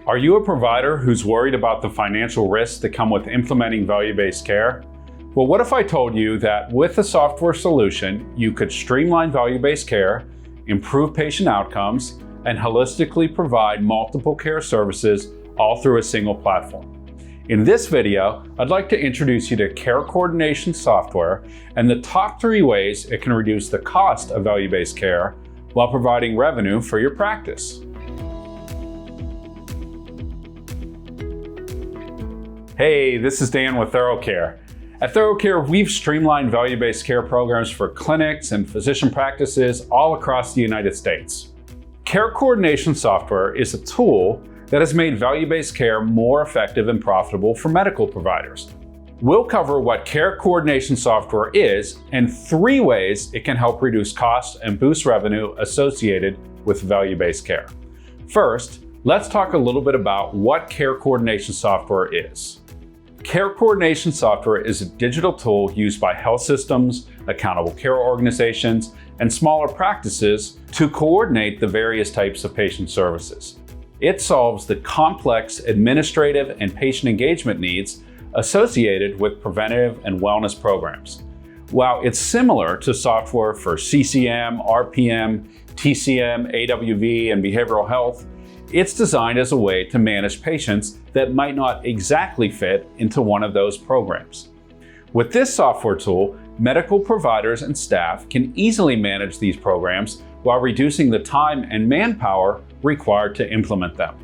Are you a provider who's worried about the financial risks that come with implementing value-based care? Well, what if I told you that with a software solution, you could streamline value-based care, improve patient outcomes, and holistically provide multiple care services all through a single platform? In this video, I'd like to introduce you to care coordination software and the top 3 ways it can reduce the cost of value-based care while providing revenue for your practice. Hey, this is Dan with ThoroughCare. At ThoroughCare, we've streamlined value-based care programs for clinics and physician practices all across the United States. Care coordination software is a tool that has made value-based care more effective and profitable for medical providers. We'll cover what care coordination software is and 3 ways it can help reduce costs and boost revenue associated with value-based care. First, let's talk a little bit about what care coordination software is. Care coordination software is a digital tool used by health systems, accountable care organizations, and smaller practices to coordinate the various types of patient services. It solves the complex administrative and patient engagement needs associated with preventive and wellness programs. While it's similar to software for CCM, RPM, TCM, AWV, and behavioral health, it's designed as a way to manage patients that might not exactly fit into one of those programs. With this software tool, medical providers and staff can easily manage these programs while reducing the time and manpower required to implement them.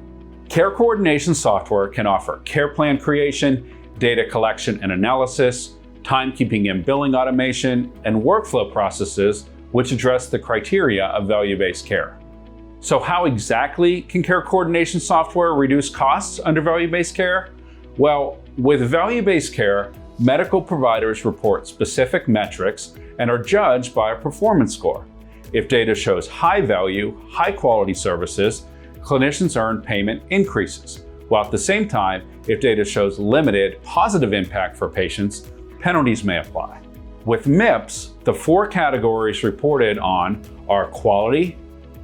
Care coordination software can offer care plan creation, data collection and analysis, timekeeping and billing automation, and workflow processes which address the criteria of value-based care. So how exactly can care coordination software reduce costs under value-based care? Well, with value-based care, medical providers report specific metrics and are judged by a performance score. If data shows high value, high quality services, clinicians earn payment increases, while at the same time, if data shows limited positive impact for patients, penalties may apply. With MIPS, the 4 categories reported on are quality,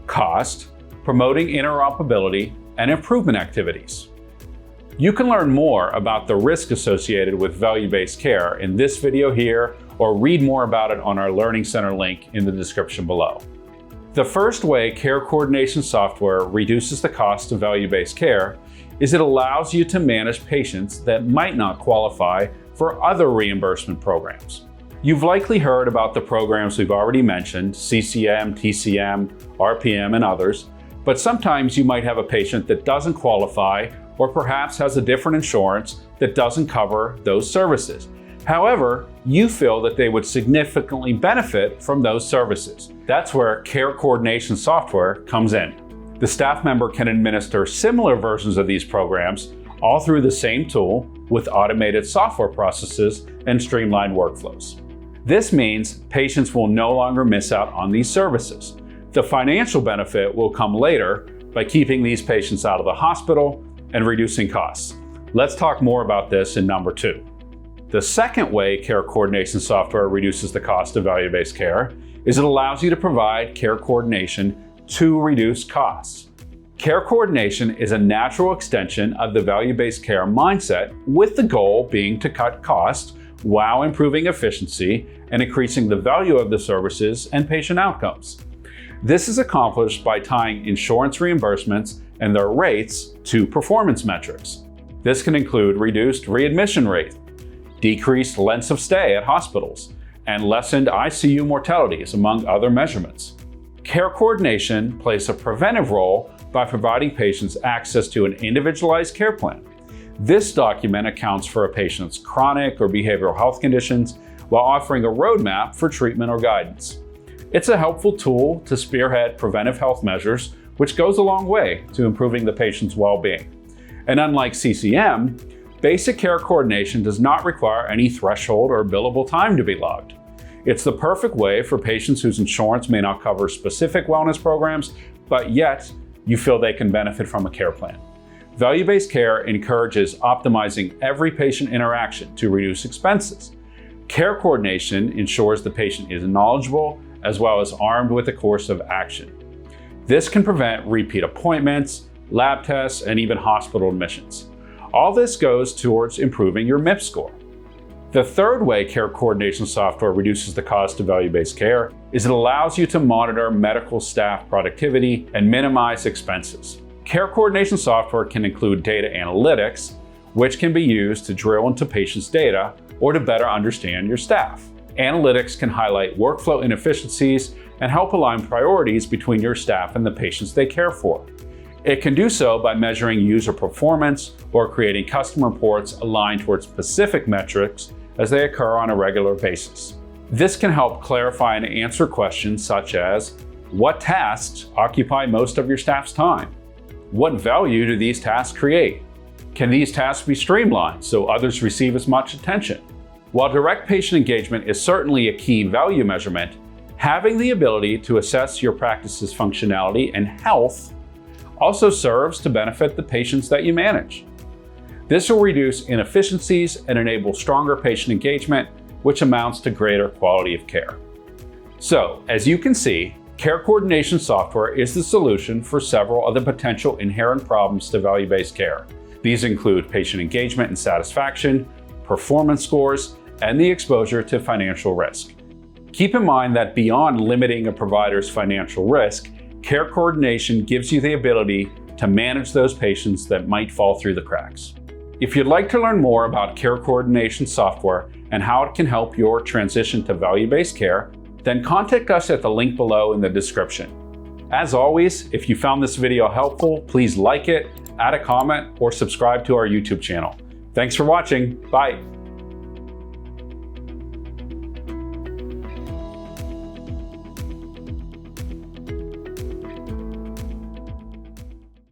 cost, promoting interoperability, and improvement activities. You can learn more about the risk associated with value-based care in this video here, or read more about it on our Learning Center link in the description below. The first way care coordination software reduces the cost of value-based care is it allows you to manage patients that might not qualify for other reimbursement programs. You've likely heard about the programs we've already mentioned, CCM, TCM, RPM, and others, but sometimes you might have a patient that doesn't qualify or perhaps has a different insurance that doesn't cover those services. However, you feel that they would significantly benefit from those services. That's where care coordination software comes in. The staff member can administer similar versions of these programs all through the same tool with automated software processes and streamlined workflows. This means patients will no longer miss out on these services. The financial benefit will come later by keeping these patients out of the hospital and reducing costs. Let's talk more about this in number 2. The second way care coordination software reduces the cost of value-based care is it allows you to provide care coordination to reduce costs. Care coordination is a natural extension of the value-based care mindset, with the goal being to cut costs while improving efficiency and increasing the value of the services and patient outcomes. This is accomplished by tying insurance reimbursements and their rates to performance metrics. This can include reduced readmission rate, decreased lengths of stay at hospitals, and lessened ICU mortalities, among other measurements. Care coordination plays a preventive role by providing patients access to an individualized care plan. This document accounts for a patient's chronic or behavioral health conditions while offering a roadmap for treatment or guidance. It's a helpful tool to spearhead preventive health measures, which goes a long way to improving the patient's well-being. And unlike CCM, basic care coordination does not require any threshold or billable time to be logged. It's the perfect way for patients whose insurance may not cover specific wellness programs, but yet you feel they can benefit from a care plan. Value-based care encourages optimizing every patient interaction to reduce expenses. Care coordination ensures the patient is knowledgeable as well as armed with a course of action. This can prevent repeat appointments, lab tests, and even hospital admissions. All this goes towards improving your MIPS score. The third way care coordination software reduces the cost of value-based care is it allows you to monitor medical staff productivity and minimize expenses. Care coordination software can include data analytics, which can be used to drill into patients' data or to better understand your staff. Analytics can highlight workflow inefficiencies and help align priorities between your staff and the patients they care for. It can do so by measuring user performance or creating custom reports aligned towards specific metrics as they occur on a regular basis. This can help clarify and answer questions such as, what tasks occupy most of your staff's time? What value do these tasks create? Can these tasks be streamlined so others receive as much attention? While direct patient engagement is certainly a key value measurement, having the ability to assess your practice's functionality and health also serves to benefit the patients that you manage. This will reduce inefficiencies and enable stronger patient engagement, which amounts to greater quality of care. So, as you can see, care coordination software is the solution for several of the potential inherent problems to value-based care. These include patient engagement and satisfaction, performance scores, and the exposure to financial risk. Keep in mind that beyond limiting a provider's financial risk, care coordination gives you the ability to manage those patients that might fall through the cracks. If you'd like to learn more about care coordination software and how it can help your transition to value-based care, then contact us at the link below in the description. As always, if you found this video helpful, please like it, add a comment, or subscribe to our YouTube channel. Thanks for watching. Bye.